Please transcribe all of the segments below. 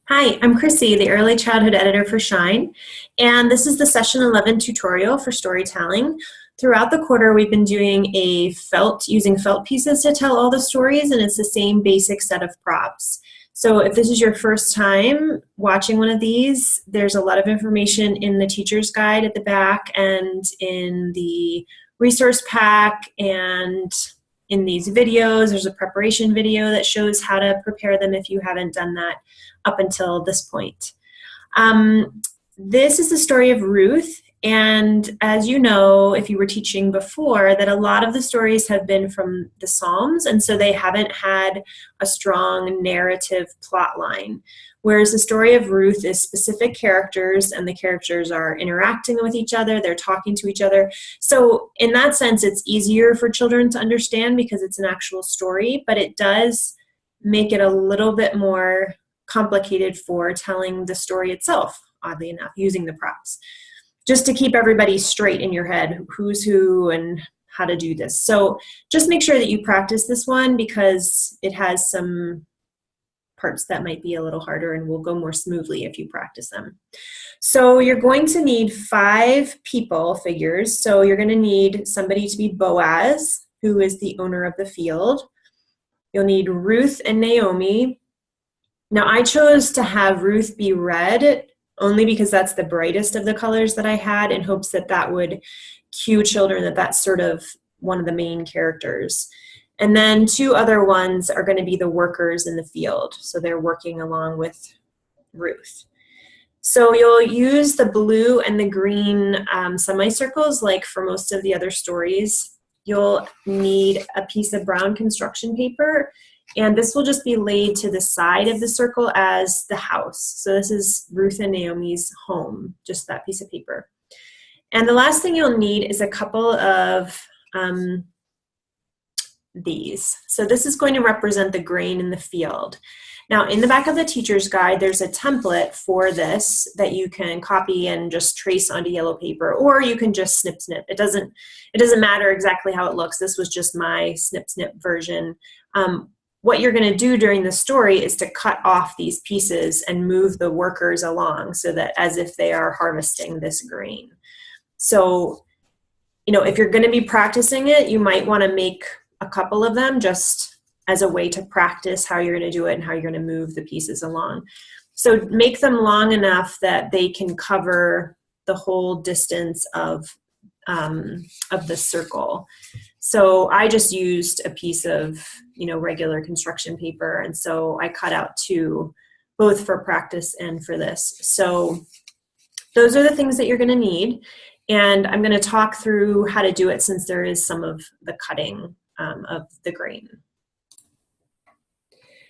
Hi, I'm Chrissy, the Early Childhood Editor for Shine, and this is the Session 11 tutorial for storytelling. Throughout the quarter, we've been doing using felt pieces to tell all the stories, and it's the same basic set of props. So if this is your first time watching one of these, there's a lot of information in the teacher's guide at the back and in the resource pack and in these videos. There's a preparation video that shows how to prepare them if you haven't done that up until this point. This is the story of Ruth, and as you know, if you were teaching before, that a lot of the stories have been from the Psalms, and so they haven't had a strong narrative plot line. Whereas the story of Ruth is specific characters, and the characters are interacting with each other, they're talking to each other. So in that sense, it's easier for children to understand because it's an actual story, but it does make it a little bit more complicated for telling the story itself, oddly enough, using the props. Just to keep everybody straight in your head, who's who and how to do this. So just make sure that you practice this one because it has some parts that might be a little harder and will go more smoothly if you practice them. So you're going to need 5 people figures. So you're going to need somebody to be Boaz, who is the owner of the field. You'll need Ruth and Naomi. Now I chose to have Ruth be red only because that's the brightest of the colors that I had, in hopes that that would cue children that that's sort of one of the main characters. And then 2 other ones are going to be the workers in the field. So they're working along with Ruth. So you'll use the blue and the green semicircles like for most of the other stories. You'll need a piece of brown construction paper, and this will just be laid to the side of the circle as the house. So this is Ruth and Naomi's home, just that piece of paper. And the last thing you'll need is a couple of these. So this is going to represent the grain in the field. Now in the back of the teacher's guide, there's a template for this that you can copy and just trace onto yellow paper, or you can just snip. It doesn't matter exactly how it looks. This was just my snip version. What you're going to do during the story is to cut off these pieces and move the workers along so that as if they are harvesting this grain. So, if you're going to be practicing it, you might want to make a couple of them just as a way to practice how you're going to do it and how you're going to move the pieces along. So make them long enough that they can cover the whole distance of the circle. So I just used a piece of, regular construction paper, and so I cut out 2, both for practice and for this. So those are the things that you're going to need, and I'm going to talk through how to do it since there is some of the cutting of the grain.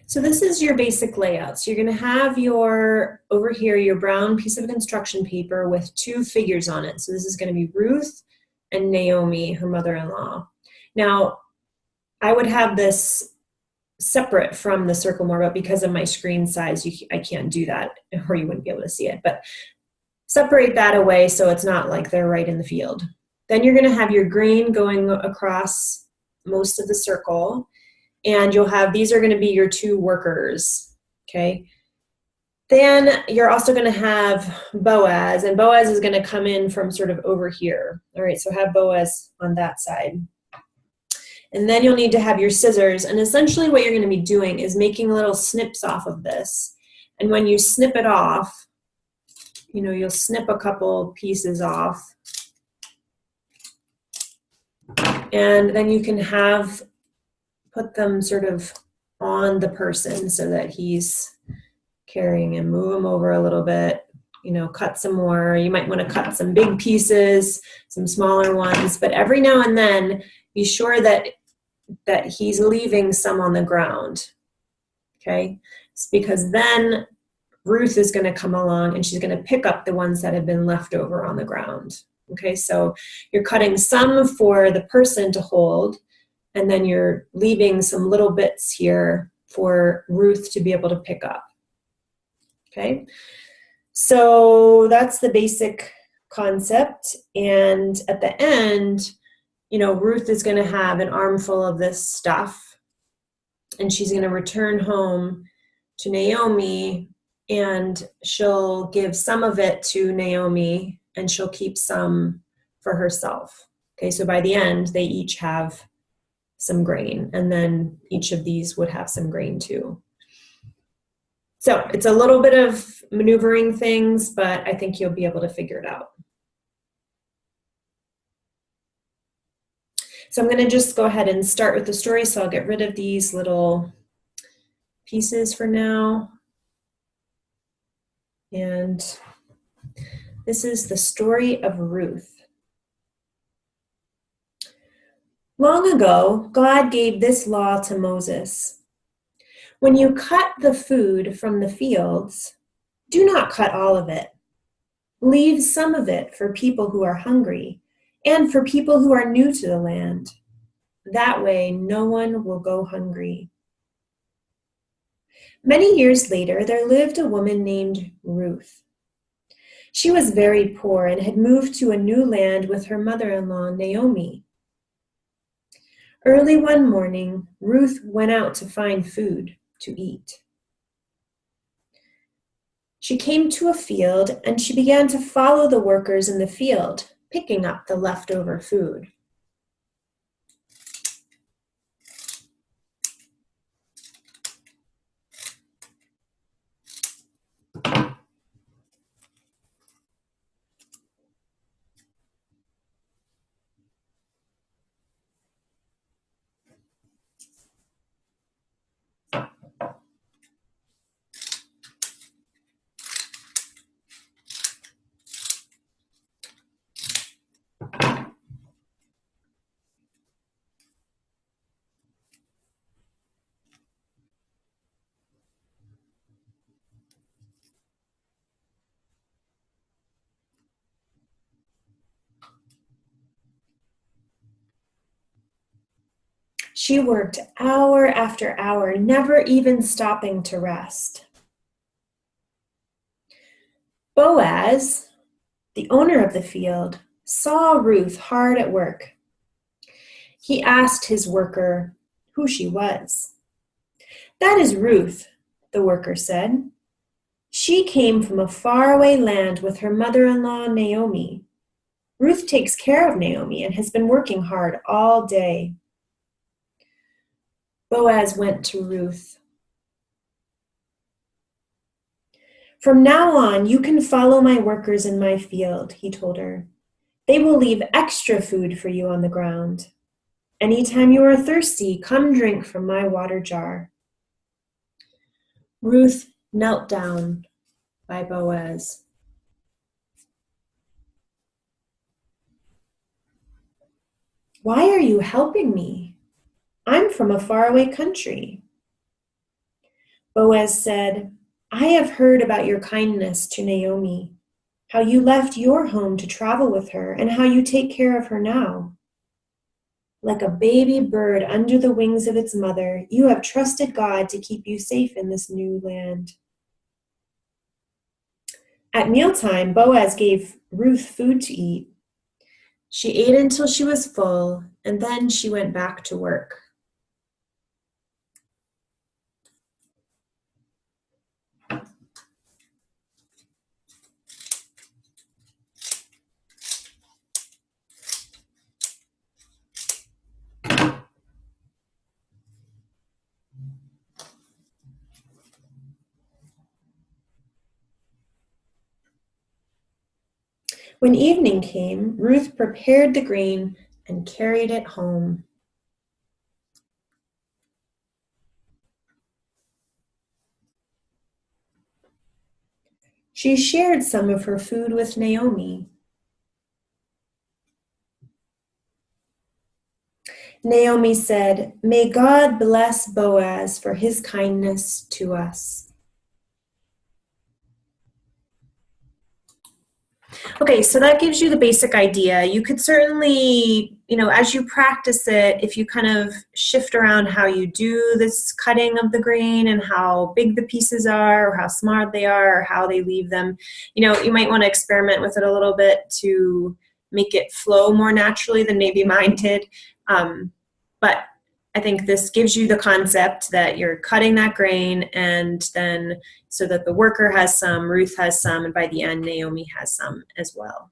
So this is your basic layout. So you're going to have over here, your brown piece of construction paper with 2 figures on it. So this is going to be Ruth and Naomi, her mother-in-law. Now, I would have this separate from the circle more, but because of my screen size, I can't do that, or you wouldn't be able to see it. But separate that away so it's not like they're right in the field. Then you're going to have your grain going across most of the circle, and these are going to be your 2 workers, okay? Then you're also going to have Boaz, and Boaz is going to come in from sort of over here. All right, so have Boaz on that side. And then you'll need to have your scissors, and essentially what you're going to be doing is making little snips off of this. And when you snip it off, you'll snip a couple pieces off, and then you can put them sort of on the person so that he's carrying, and move them over a little bit, cut some more. You might want to cut some big pieces, some smaller ones, but every now and then be sure that he's leaving some on the ground, okay? It's because then Ruth is going to come along and she's going to pick up the ones that have been left over on the ground, okay? So you're cutting some for the person to hold, and then you're leaving some little bits here for Ruth to be able to pick up, okay? So that's the basic concept, and at the end, Ruth is going to have an armful of this stuff, and she's going to return home to Naomi and she'll give some of it to Naomi and she'll keep some for herself. Okay, so by the end, they each have some grain, and then each of these would have some grain too. So it's a little bit of maneuvering things, but I think you'll be able to figure it out. So I'm going to just go ahead and start with the story. So I'll get rid of these little pieces for now. And this is the story of Ruth. Long ago, God gave this law to Moses. When you cut the food from the fields, do not cut all of it. Leave some of it for people who are hungry and for people who are new to the land. That way, no one will go hungry. Many years later, there lived a woman named Ruth. She was very poor and had moved to a new land with her mother-in-law, Naomi. Early one morning, Ruth went out to find food to eat. She came to a field and she began to follow the workers in the field, picking up the leftover food. She worked hour after hour, never even stopping to rest. Boaz, the owner of the field, saw Ruth hard at work. He asked his worker who she was. "That is Ruth," the worker said. "She came from a faraway land with her mother-in-law, Naomi. Ruth takes care of Naomi and has been working hard all day." Boaz went to Ruth. "From now on, you can follow my workers in my field," he told her. "They will leave extra food for you on the ground. Anytime you are thirsty, come drink from my water jar." Ruth knelt down by Boaz. "Why are you helping me? I'm from a faraway country." Boaz said, "I have heard about your kindness to Naomi, how you left your home to travel with her, and how you take care of her now. Like a baby bird under the wings of its mother, you have trusted God to keep you safe in this new land." At mealtime, Boaz gave Ruth food to eat. She ate until she was full, and then she went back to work. When evening came, Ruth prepared the grain and carried it home. She shared some of her food with Naomi. Naomi said, "May God bless Boaz for his kindness to us." Okay, so that gives you the basic idea. You could certainly, as you practice it, if you kind of shift around how you do this cutting of the grain and how big the pieces are or how smart they are or how they leave them, you might want to experiment with it a little bit to make it flow more naturally than maybe mine did. But I think this gives you the concept that you're cutting that grain, and then so that the worker has some, Ruth has some, and by the end, Naomi has some as well.